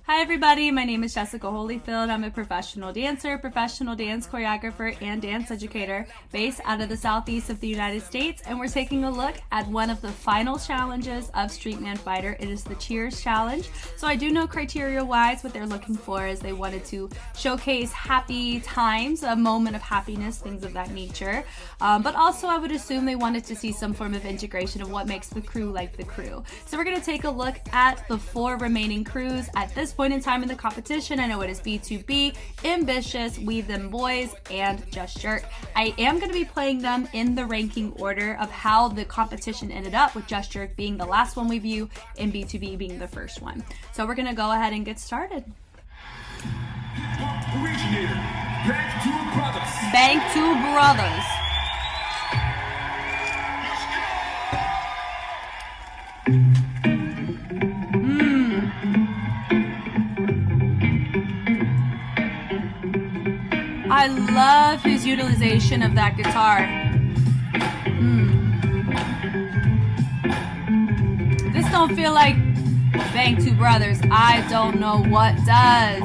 Hi everybody, my name is Jessica Holyfield. I'm a professional dancer, professional dance choreographer, and dance educator based out of the southeast of the United States, and we're taking a look at one of the final challenges of Streetman Fighter. It is the Cheers Challenge. So I do know criteria-wise what they're looking for is they wanted to showcase happy times, a moment of happiness, things of that nature. But also I would assume they wanted to see some form of integration of what makes the crew like the crew. So we're going to take a look at the 4 remaining crews at this point in time in the competition. I know it is B2B, Ambitious, We Them Boys, and Just Jerk. I am going to be playing them in the ranking order of how the competition ended up, with Just Jerk being the last one we view and B2B being the first one. So we're going to go ahead and get started. Originator, 뱅크투브라더스. 뱅크투브라더스. I love his utilization of that guitar. This don't feel like 뱅크투브라더스. I don't know what does.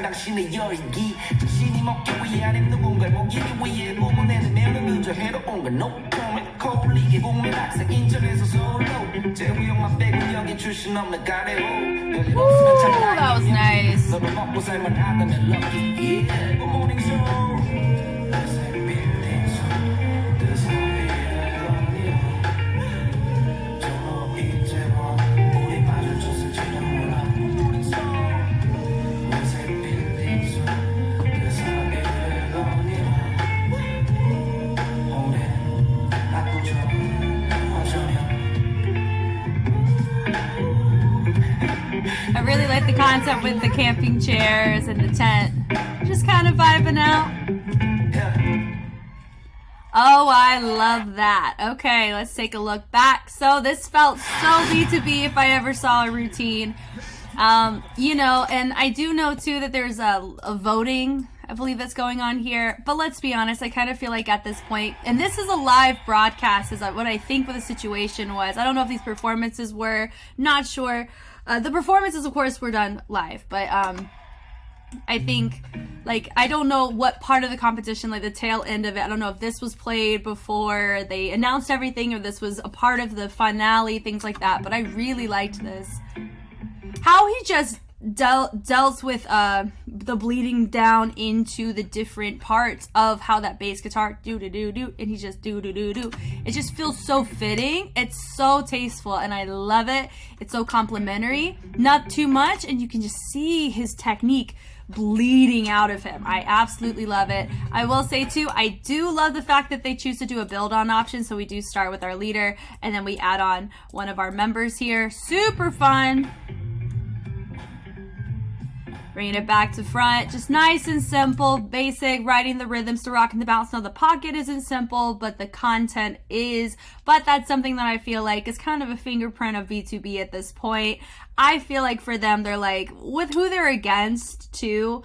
당신의 열기 자신이 먹기 위한 누군가를 먹이기 위해 몸을 내는 내는 늦어 해로운 건 노코맨 코리게 공면 학생 인천에서 솔로 제우형만 빼고 여기 출신 없는 가래호 별일 없으면 참 That was nice. 너를 먹고 살만 하다면 lucky yeah good morning soul I really like the concept with the camping chairs and the tent. Just kind of vibing out. Oh, I love that. Okay, let's take a look back. So this felt so B2B if I ever saw a routine. You know, and I do know too that there's a voting, I believe, that's going on here. But let's be honest, I kind of feel like at this point, and this is a live broadcast, is what I think what the situation was. I don't know if these performances were, not sure. The performances, of course, were done live, but I think, like, I don't know what part of the competition, like the tail end of it, I don't know if this was played before they announced everything or this was a part of the finale, things like that, but I really liked this. How he just dealt with the bleeding down into the different parts of how that bass guitar do-do-do-do, and he just do-do-do-do. It just feels so fitting. It's so tasteful, and I love it. It's so complimentary. Not too much, and you can just see his technique bleeding out of him. I absolutely love it. I will say too, I do love the fact that they choose to do a build on option. So we do start with our leader, and then we add on one of our members here. Super fun. Bringing it back to front, just nice and simple, basic, writing the rhythms to rock and the bounce. Now the pocket isn't simple, but the content is. But that's something that I feel like is kind of a fingerprint of B2B at this point. I feel like for them, they're like, with who they're against too,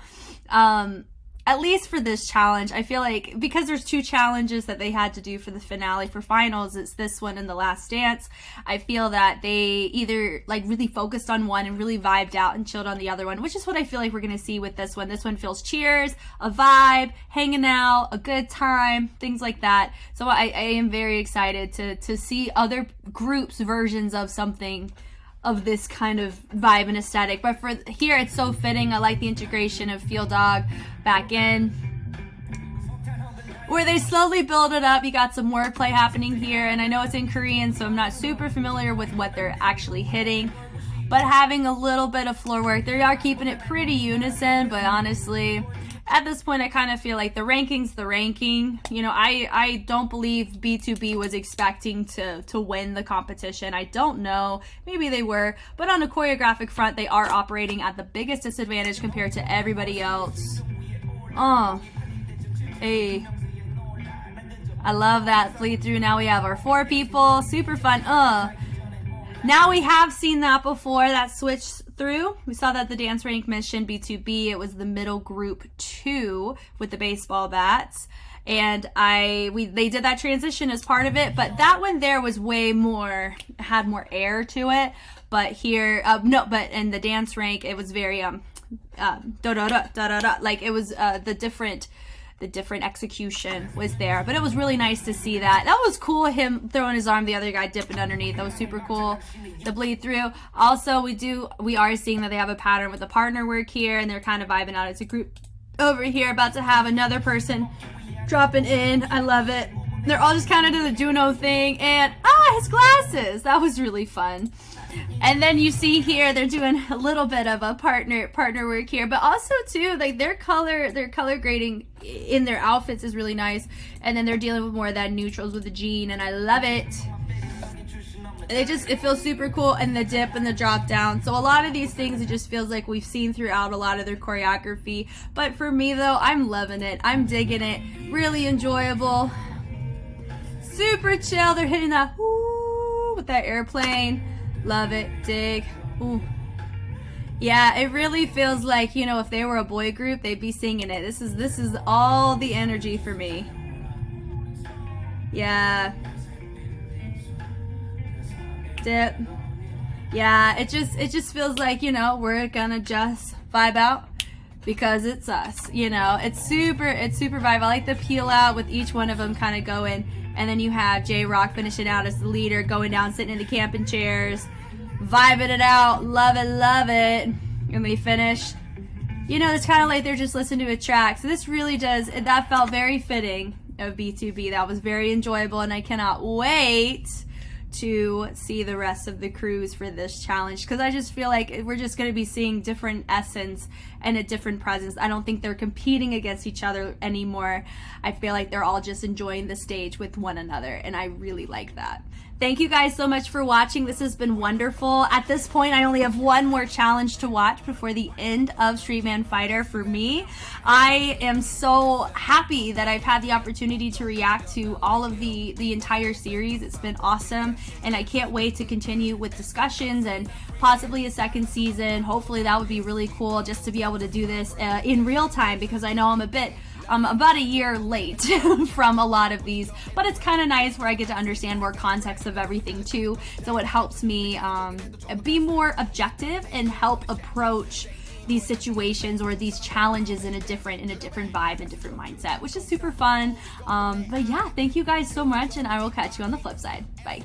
at least for this challenge, I feel like because there's 2 challenges that they had to do for the finale for finals, it's this one and the last dance. I feel that they either like really focused on one and really vibed out and chilled on the other one, which is what I feel like we're going to see with this one. This one feels cheers, a vibe, hanging out, a good time, things like that. So I am very excited to see other groups' versions of something of this kind of vibe and aesthetic, but for here it's so fitting. I like the integration of Field Dog back in, where they slowly build it up. You got some wordplay happening here, and I know it's in Korean, so I'm not super familiar with what they're actually hitting, but having a little bit of floor work. They are keeping it pretty unison, but honestly, at this point, I kind of feel like the ranking's the ranking. You know, I don't believe B2B was expecting to win the competition. I don't know. Maybe they were. But on a choreographic front, they are operating at the biggest disadvantage compared to everybody else. Hey. I love that bleed through. Now we have our 4 people. Super fun. Now we have seen that before, that switch through. We saw that the dance rank mission B2B, it was the middle group 2 with the baseball bats. And they did that transition as part of it, but that one there was way more, had more air to it. But here, but in the dance rank, it was very, like it was, the different execution was there, but it was really nice to see that. That was cool, him throwing his arm, the other guy dipping underneath. That was super cool. The bleed through. Also, we are seeing that they have a pattern with the partner work here, and they're kind of vibing out as a group over here, about to have another person dropping in. I love it. They're all just kind of doing the Juno thing, and his glasses. That was really fun. And then you see here they're doing a little bit of a partner work here, but also too, like their color grading in their outfits is really nice. And then they're dealing with more of that neutrals with the jean, and I love it. It feels super cool, and the dip and the drop down. So a lot of these things, it just feels like we've seen throughout a lot of their choreography. But for me though, I'm loving it. I'm digging it. Really enjoyable. Super chill. They're hitting that whoo with that airplane. Love it. Dig. Ooh. Yeah, it really feels like, you know, if they were a boy group, they'd be singing it. This is all the energy for me. Yeah. Dip. Yeah, it just feels like, you know, we're gonna just vibe out because it's us, you know. It's super vibe. I like the peel out with each one of them kind of going, and then you have J-Rock finishing out as the leader, going down, sitting in the camping chairs, vibing it out. Love it. And they finish. You know, it's kind of like they're just listening to a track. So this really does, that felt very fitting of B2B. That was very enjoyable, and I cannot wait to see the rest of the crews for this challenge, because I just feel like we're just going to be seeing different essence and a different presence. I don't think they're competing against each other anymore. I feel like they're all just enjoying the stage with one another, and I really like that. Thank you guys so much for watching. This has been wonderful. At this point, I only have one more challenge to watch before the end of Streetman Fighter for me. I am so happy that I've had the opportunity to react to all of the entire series. It's been awesome, and I can't wait to continue with discussions and possibly a second season. Hopefully that would be really cool, just to be able to do this in real time, because I know I'm about a year late from a lot of these, but it's kind of nice where I get to understand more context of everything too. So it helps me be more objective and help approach these situations or these challenges in a different vibe and different mindset, which is super fun. But yeah, thank you guys so much, and I will catch you on the flip side. Bye.